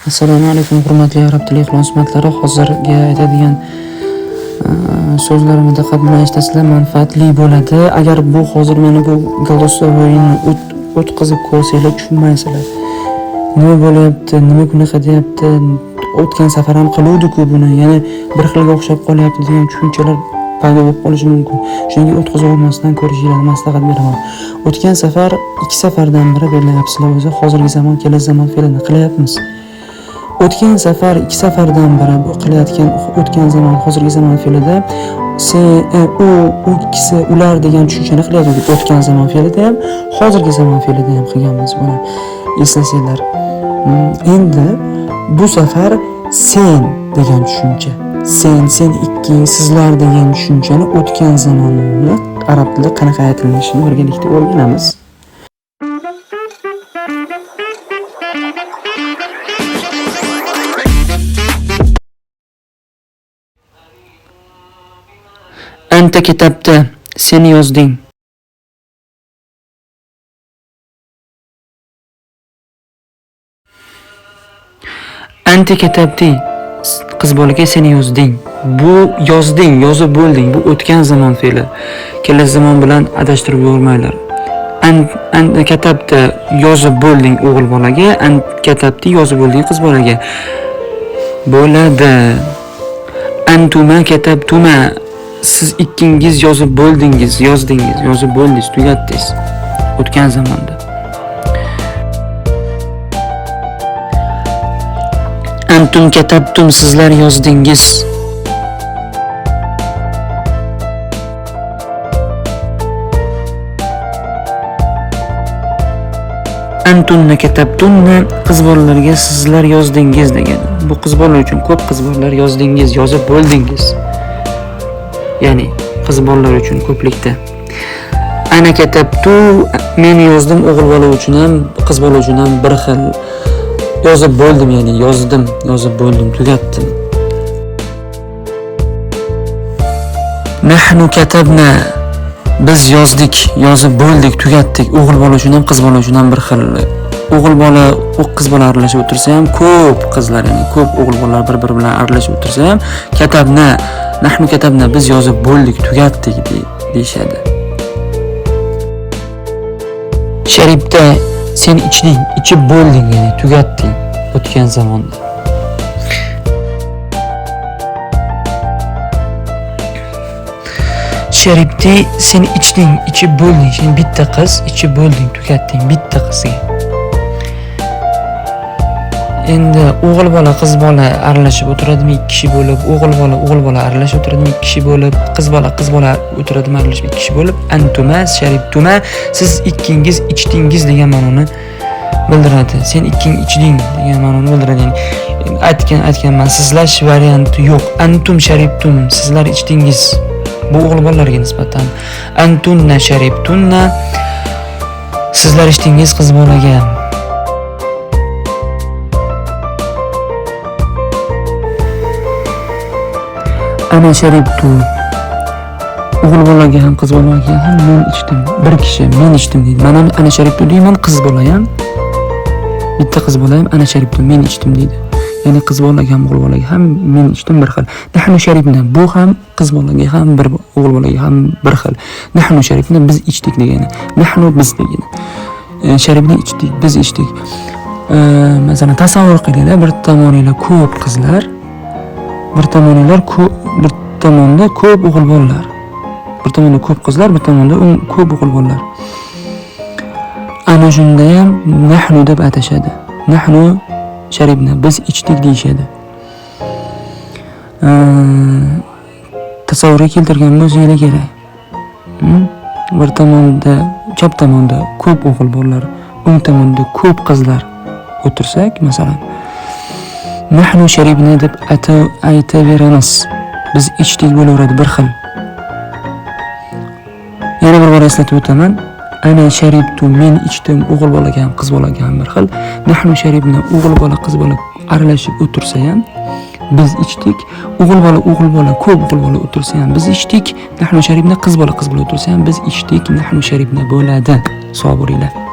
Assalomu alaykum hurmatli arab tili ixlosmandlari. Hozirga aytadigan so'zlarimni diqqat bilan eshitasizlar, manfaatli bo'ladi. Agar bu hozir mana bu голосовойni o'tkazib ko'rsanglar tushunmaysizlar. Nima bo'lyapti, nima bunaqa deyapti, o'tgan safar ham qiluvdik-ku buni, yana bir xilga o'xshab qolyapti degan tushunchalar paydo bo'lib qolishi mumkin. Shunga o'tkazib olmasdan ko'rishinglarni maslahat beraman. O'tgan safar 2 safardan biri beryapsizlar o'zi, hozirgi zamon kelasi zamon fe'lini qilyapmiz. O'tgan safar 2 safardan biri qilayotgan o'tgan zamon hozirgi zamon fe'lida u ikkisi ular degan tushunchani qilyapmiz. O'tgan zamon fe'lida ham, hozirgi zamon fe'lida ham qilganmiz buni. Eslasanglar. Endi bu safar sen degan tushuncha. Sen ikking, sizlar degan tushunchani o'tgan zamonni arab tilida qanaqa aytilishini birgalikda o'rganamiz. Anta kitabda sen yozding. Anta kitabdi qiz bolaga sen yozding. Bu yozding, yozib bo'lding. Bu o'tgan zamon fe'li. Kelasi zamon bilan adashtirib yormanglar. Anta kitabda yozib bo'lding o'g'il bolaga, anta kitabdi yozib bo'lding qiz bolaga. Bo'ladi. Antuma kitabtuma siz ikkingiz yozib bo'ldingiz, yozdingiz, yozib bo'ldingiz, tugatdingiz. O'tgan zamonda. Antum katabtum sizlar yozdingiz. Antunna katabtunna qiz bolalarga sizlar yozdingiz degan. Bu qiz bola uchun ko'p qiz bolalar yozdingiz, yozib bo'ldingiz. Ya'ni qiz bolalar uchun ko'plikda. Ana katabtu men yozdim o'g'il bola uchun ham, qiz bola uchun ham bir xil. Yozib bo'ldim, ya'ni yozdim, yozib bo'ldim, tugatdim. Nahnu katabna biz yozdik, yozib bo'ldik, tugatdik. O'g'il bola uchun ham, qiz bola uchun ham bir xil. O'g'il bola, qiz bola aralashib o'tirsa ham ko'p qizlar, ya'ni ko'p o'g'il bolalar bir-biri bilan aralashib o'tirsa ham katabna, nahnu katabna biz yozib bo'ldik, tugatdik deyshadi. Sharibda sen ichding, ichib bo'lding, ya'ni tugatding o'tgan zamonda. Sharibdi sen ichding, ichib bo'lding, sen bitta qiz ichib bo'lding, tugatding bitta qizga. Endi o'g'il bola, qiz bola aralashib o'tiradimi 2 kishi bo'lib, o'g'il bola aralashib o'tiradimi 2 kishi bo'lib, qiz bola o'tiradimi aralashib 2 kishi bo'lib, antuma sharibtuma siz ikkingiz ichdingiz degan ma'noni bildiradi. Sen ikking ichding degan ma'noni bildiradi. Ya'ni aytganman, sizlash varianti yo'q. Antum sharibtum sizlar ichdingiz. Bu o'g'il bolalarga nisbatan. Antunna sharibtunna sizlar ichdingiz qiz bolaga. Ana sharibtu o'g'il bolaga ham qiz bolaga ham men ichdim. Bir kishi men ichdim deydi. Men ham ana sharibtu deyman, qiz bola ham bitta qiz bola ham ana sharibtu men ichdim deydi. Ya'ni qiz bolaga ham o'g'il bolaga ham men ichdim bir xil. Nahnu sharibna bu ham qiz bolaga ham bir o'g'il bolaga ham bir xil. Nahnu sharibna biz ichdik degani. Nahnu biz degani. Sharibni ichdik, biz ichdik. Masalan tasavvur qilinglar, bir tomoninglar ko'p qizlar, bir tomoninglar bir tomonda ko'p o'g'il bolalar. Bir tomonda ko'p qizlar, bir tomonda ko'p o'g'il bolalar. Ana shunda ham nahnu deb atashadi. Nahnu sharibna biz ichdik deyshadi. Tasavvur keltirgan bo'lsangiz kerak. Bir tomonda, chap tomonda ko'p o'g'il bolalar, o'ng tomonda ko'p qizlar o'tirsak, masalan, nahnu sharibna deb aytaveramiz. Biz ichdik bo'laveradi bir xil. Yana bir bor eslatib o'taman. Ana sharibtu men ichdim o'g'il bolaga ham qiz bolaga ham bir xil. Nahnu sharibna o'g'il bola qiz bola aralashib o'tirsa ham biz ichdik. O'g'il bola ko'p o'g'il bola o'tirsa ham biz ichdik. Nahnu sharibna qiz bola o'tirsa ham biz ichdik. Nahnu sharibna bo'ladi. Savob bo'linglar.